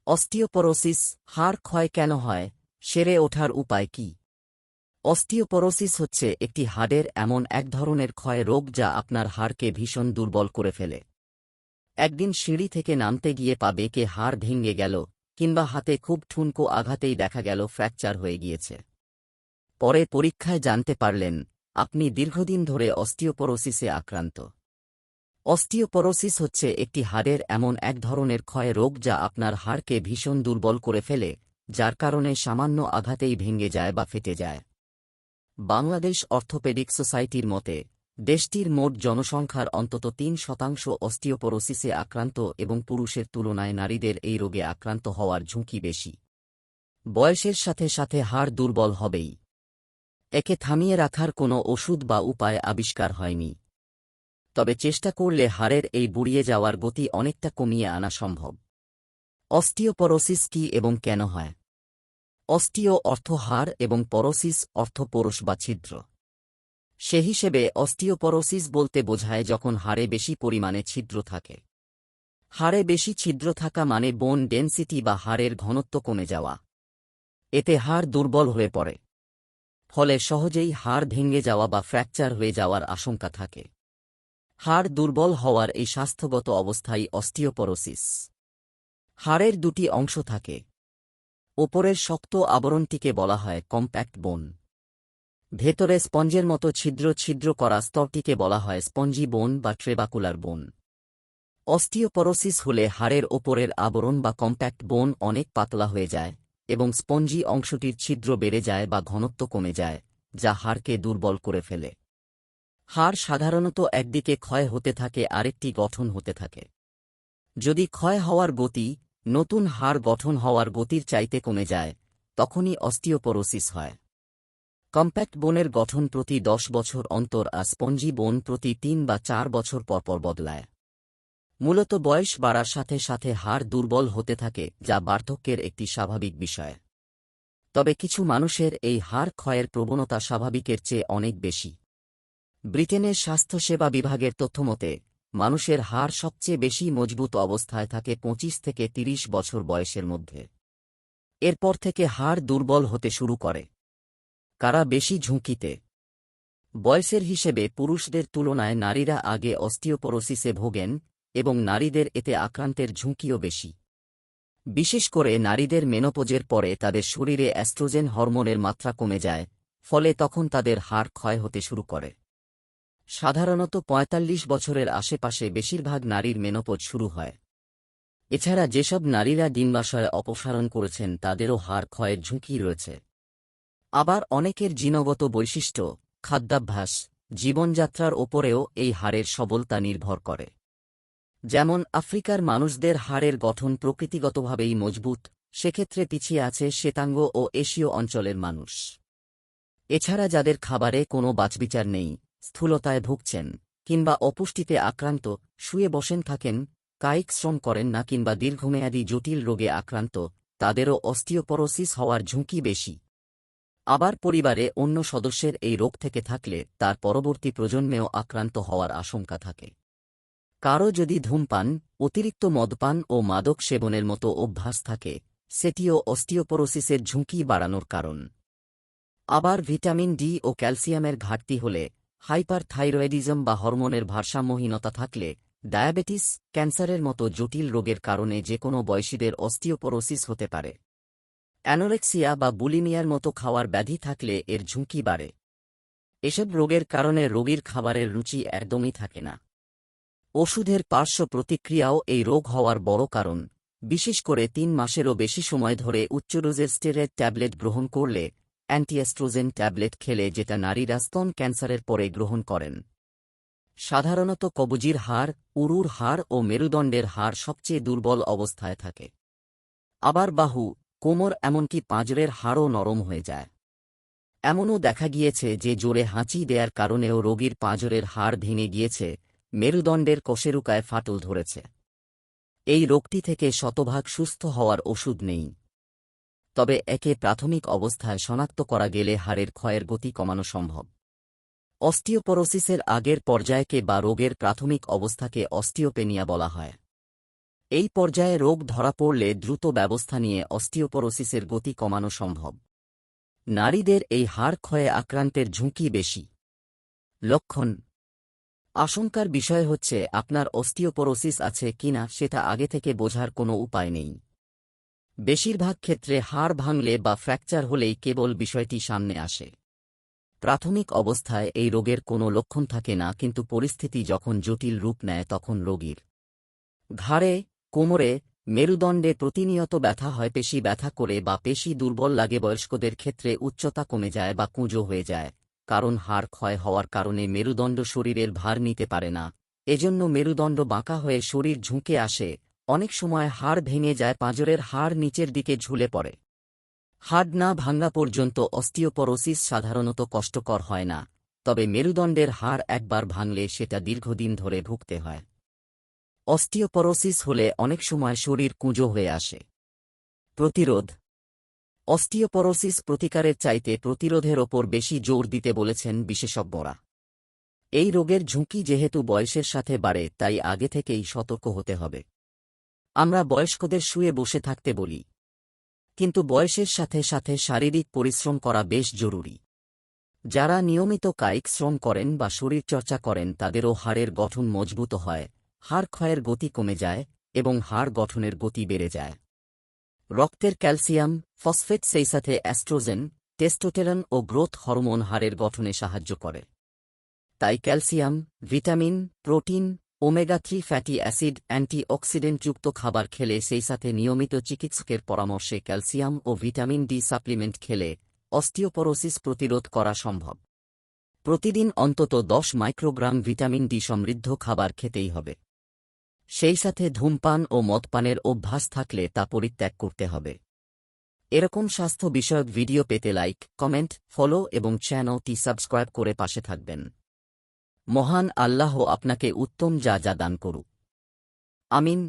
Osteoporosis, হাড় ক্ষয় কেন হয়, সেরে ওঠার উপায় কি? অস্টিওপোরোসিস হচ্ছে একটি হাড়ের এমন এক ধরনের ক্ষয় রোগ যা আপনার হাড়কে ভীষণ দুর্বল করে ফেলে। একদিন সিঁড়ি থেকে নামতে গিয়ে পা বেঁকে হাড় ভেঙে গেল, কিংবা হাতে খুব ঠুনকো আঘাতেই দেখা গেল ফ্র্যাকচার হয়ে গিয়েছে। পরে পরীক্ষায় জানতে পারলেন আপনি দীর্ঘদিন ধরে অস্টিওপোরোসিসে আক্রান্ত। অস্টিওপোরোসিস হচ্ছে একটি হাড়ের এমন এক ধরনের ক্ষয় রোগ যা আপনার হাড়কে ভীষণ দুর্বল করে ফেলে, যার কারণে সামান্য আঘাতেই ভেঙে যায় বা ফেটে যায়। বাংলাদেশ অর্থোপেডিক সোসাইটির মতে, দেশটির মোট জনসংখ্যার অন্তত ৩% অস্টিওপোরোসিসে আক্রান্ত এবং পুরুষের তুলনায় নারীদের এই রোগে আক্রান্ত হওয়ার ঝুঁকি বেশি। বয়সের সাথে সাথে হাড় দুর্বল হবেই। একে থামিয়ে রাখার কোনো ওষুধ বা উপায় আবিষ্কার হয়নি। তবে চেষ্টা করলে হাড়ের এই বুড়িয়ে যাওয়ার গতি অনেকটা কমিয়ে আনা সম্ভব। অস্টিওপোরোসিস কি এবং কেন হয়? অস্টিও অর্থ হাড় এবং পরোসিস অর্থ পোরস বা ছিদ্র। সে হিসেবে অস্টিওপোরোসিস বলতে বোঝায় যখন হাড়ে বেশি পরিমাণে ছিদ্র থাকে। হাড়ে বেশি ছিদ্র থাকা মানে বোন ডেনসিটি বা হাড়ের ঘনত্ব কমে যাওয়া। এতে হাড় দুর্বল হয়ে পড়ে। ফলে সহজেই হাড় ভেঙে যাওয়া বা ফ্র্যাকচার হয়ে যাওয়ার আশঙ্কা থাকে। হাড় দুর্বল হওয়ার এই স্বাস্থ্যগত অবস্থাই অস্টিওপোরোসিস। হাড়ের দুটি অংশ থাকে। ওপরের শক্ত আবরণটিকে বলা হয় কম্প্যাক্ট বোন। ভেতরে স্পঞ্জের মতো ছিদ্র ছিদ্র করা স্তরটিকে বলা হয় স্পঞ্জি বোন বা ট্রেবাকুলার বোন। অস্টিওপোরোসিস হলে হাড়ের ওপরের আবরণ বা কম্প্যাক্ট বোন অনেক পাতলা হয়ে যায় এবং স্পঞ্জি অংশটির ছিদ্র বেড়ে যায় বা ঘনত্ব কমে যায়, যা হাড়কে দুর্বল করে ফেলে। হাড় সাধারণত একদিকে ক্ষয় হতে থাকে, আরেকটি গঠন হতে থাকে। যদি ক্ষয় হওয়ার গতি নতুন হাড় গঠন হওয়ার গতির চাইতে কমে যায়, তখনই অস্টিওপোরোসিস হয়। কম্প্যাক্ট বোনের গঠন প্রতি 10 বছর অন্তর আর স্পঞ্জি বোন প্রতি 3 বা 4 বছর পরপর বদলায়। মূলত বয়স বাড়ার সাথে সাথে হাড় দুর্বল হতে থাকে, যা বার্ধক্যের একটি স্বাভাবিক বিষয়। তবে কিছু মানুষের এই হাড় ক্ষয়ের প্রবণতা স্বাভাবিকের চেয়ে অনেক বেশি। ব্রিটেনের স্বাস্থ্যসেবা বিভাগের তথ্যমতে, মানুষের হাড় সবচেয়ে বেশি মজবুত অবস্থায় থাকে 25 থেকে 30 বছর বয়সের মধ্যে। এরপর থেকে হাড় দুর্বল হতে শুরু করে। কারা বেশি ঝুঁকিতে? বয়সের হিসেবে পুরুষদের তুলনায় নারীরা আগে অস্টিওপোরোসিসে ভোগেন এবং নারীদের এতে আক্রান্তের ঝুঁকিও বেশি। বিশেষ করে নারীদের মেনোপজের পরে তাদের শরীরে অ্যাস্ট্রোজেন হরমোনের মাত্রা কমে যায়, ফলে তখন তাদের হাড় ক্ষয় হতে শুরু করে। সাধারণত 45 বছরের আশেপাশে বেশিরভাগ নারীর মেনোপজ শুরু হয়। এছাড়া যেসব নারীরা ডিম্বাশয় অপসারণ করেছেন তাদেরও হাড় ক্ষয়ের ঝুঁকি রয়েছে। আবার অনেকের জিনগত বৈশিষ্ট্য, খাদ্যাভ্যাস, জীবনযাত্রার ওপরেও এই হাড়ের সবলতা নির্ভর করে। যেমন আফ্রিকার মানুষদের হাড়ের গঠন প্রকৃতিগতভাবেই মজবুত, সেক্ষেত্রে পিছিয়ে আছে শ্বেতাঙ্গ ও এশীয় অঞ্চলের মানুষ। এছাড়া যাদের খাবারে কোনো বাছবিচার নেই, স্থূলতায় ভুগছেন, কিংবা অপুষ্টিতে আক্রান্ত, শুয়ে বসেন থাকেন, কায়িক শ্রম করেন না কিংবা দীর্ঘমেয়াদী জটিল রোগে আক্রান্ত, তাদেরও অস্টিওপোরোসিস হওয়ার ঝুঁকি বেশি। আবার পরিবারে অন্য সদস্যের এই রোগ থেকে থাকলে তার পরবর্তী প্রজন্মেও আক্রান্ত হওয়ার আশঙ্কা থাকে। কারও যদি ধূমপান, অতিরিক্ত মদপান ও মাদক সেবনের মতো অভ্যাস থাকে, সেটিও অস্টিওপোরোসিসের ঝুঁকি বাড়ানোর কারণ। আবার ভিটামিন ডি ও ক্যালসিয়ামের ঘাটতি হলে, হাইপারথাইরয়েডিজম বা হরমোনের ভারসাম্যহীনতা থাকলে, ডায়াবেটিস, ক্যান্সারের মতো জটিল রোগের কারণে যে কোনো বয়সীদের অস্টিওপোরোসিস হতে পারে। অ্যানোরেক্সিয়া বা বুলিমিয়ার মতো খাওয়ার ব্যাধি থাকলে এর ঝুঁকি বাড়ে। এসব রোগের কারণে রোগীর খাবারের রুচি একদমই থাকে না। ওষুধের পার্শ্ব প্রতিক্রিয়াও এই রোগ হওয়ার বড় কারণ, বিশেষ করে 3 মাসেরও বেশি সময় ধরে উচ্চ ডোজের স্টেরয়েড ট্যাবলেট গ্রহণ করলে, অ্যান্টিএস্ট্রোজেন ট্যাবলেট খেলে, যেটা নারীরা স্তন ক্যান্সারের পরে গ্রহণ করেন। সাধারণত কবজির হাড়, উরুর হাড় ও মেরুদণ্ডের হাড় সবচেয়ে দুর্বল অবস্থায় থাকে। আবার বাহু, কোমর এমনকি পাঁজরের হাড়ও নরম হয়ে যায়। এমনও দেখা গিয়েছে যে জোরে হাঁচি দেওয়ার কারণেও রোগীর পাঁজরের হাড় ভেঙে গিয়েছে, মেরুদণ্ডের কোষেরুকায় ফাটল ধরেছে। এই রোগটি থেকে শতভাগ সুস্থ হওয়ার ওষুধ নেই। তবে একে প্রাথমিক অবস্থায় শনাক্ত করা গেলে হাড়ের ক্ষয়ের গতি কমানো সম্ভব। অস্টিওপোরোসিসের আগের পর্যায়কে বা রোগের প্রাথমিক অবস্থাকে অস্টিওপেনিয়া বলা হয়। এই পর্যায়ে রোগ ধরা পড়লে দ্রুত ব্যবস্থা নিয়ে অস্টিওপোরোসিসের গতি কমানো সম্ভব। নারীদের এই হাড় ক্ষয়ে আক্রান্তের ঝুঁকি বেশি। লক্ষণ: আশঙ্কার বিষয় হচ্ছে আপনার অস্টিওপোরোসিস আছে কিনা সেটা আগে থেকে বোঝার কোনো উপায় নেই। বেশিরভাগ ক্ষেত্রে হাড় ভাঙলে বা ফ্র্যাকচার হলেই কেবল বিষয়টি সামনে আসে। প্রাথমিক অবস্থায় এই রোগের কোনো লক্ষণ থাকে না, কিন্তু পরিস্থিতি যখন জটিল রূপ নেয় তখন রোগীর ঘাড়ে, কোমরে, মেরুদণ্ডে প্রতিনিয়ত ব্যথা হয়, পেশি ব্যথা করে বা পেশি দুর্বল লাগে। বয়স্কদের ক্ষেত্রে উচ্চতা কমে যায় বা কুঁজো হয়ে যায়, কারণ হাড় ক্ষয় হওয়ার কারণে মেরুদণ্ড শরীরের ভার নিতে পারে না। এজন্য মেরুদণ্ড বাঁকা হয়ে শরীর ঝুঁকে আসে। অনেক সময় হাড় ভেঙে যায়, পাঁজরের হাড় নিচের দিকে ঝুলে পড়ে। হাড় না ভাঙা পর্যন্ত অস্টিওপোরোসিস সাধারণত কষ্টকর হয় না, তবে মেরুদণ্ডের হাড় একবার ভাঙলে সেটা দীর্ঘদিন ধরে ভুগতে হয়। অস্টিওপোরোসিস হলে অনেক সময় শরীর কুঁজো হয়ে আসে। প্রতিরোধ: অস্টিওপোরোসিস প্রতিকারের চাইতে প্রতিরোধের ওপর বেশি জোর দিতে বলেছেন বিশেষজ্ঞরা। এই রোগের ঝুঁকি যেহেতু বয়সের সাথে বাড়ে, তাই আগে থেকেই সতর্ক হতে হবে। আমরা বয়স্কদের শুয়ে বসে থাকতে বলি, কিন্তু বয়সের সাথে সাথে শারীরিক পরিশ্রম করা বেশ জরুরি। যারা নিয়মিত কায়িক শ্রম করেন বা শরীরচর্চা করেন তাদেরও হাড়ের গঠন মজবুত হয়, হাড় ক্ষয়ের গতি কমে যায় এবং হাড় গঠনের গতি বেড়ে যায়। রক্তের ক্যালসিয়াম, ফসফেট, সেই সাথে অ্যাস্ট্রোজেন, টেস্টোস্টেরন ও গ্রোথ হরমোন হাড়ের গঠনে সাহায্য করে। তাই calcium, vitamin, protein, omega three fatty acid, অ্যান্টিঅক্সিডেন্টযুক্ত খাবার খেলে, সেই সাথে নিয়মিত চিকিৎসকের পরামর্শে ক্যালসিয়াম ও ভিটামিন ডি সাপ্লিমেন্ট খেলে অস্টিওপোরোসিস প্রতিরোধ করা সম্ভব। প্রতিদিন অন্তত 10 মাইক্রোগ্রাম ভিটামিন ডি সমৃদ্ধ খাবার খেতেই হবে। সেই সাথে ধূমপান ও মদপানের অভ্যাস থাকলে তা পরিত্যাগ করতে হবে। এরকম স্বাস্থ্য বিষয়ক ভিডিও পেতে লাইক, কমেন্ট, ফলো এবং চ্যানেলটি সাবস্ক্রাইব করে পাশে থাকবেন। মহান আল্লাহ আপনাকে উত্তম যা দান করুক। আমিন।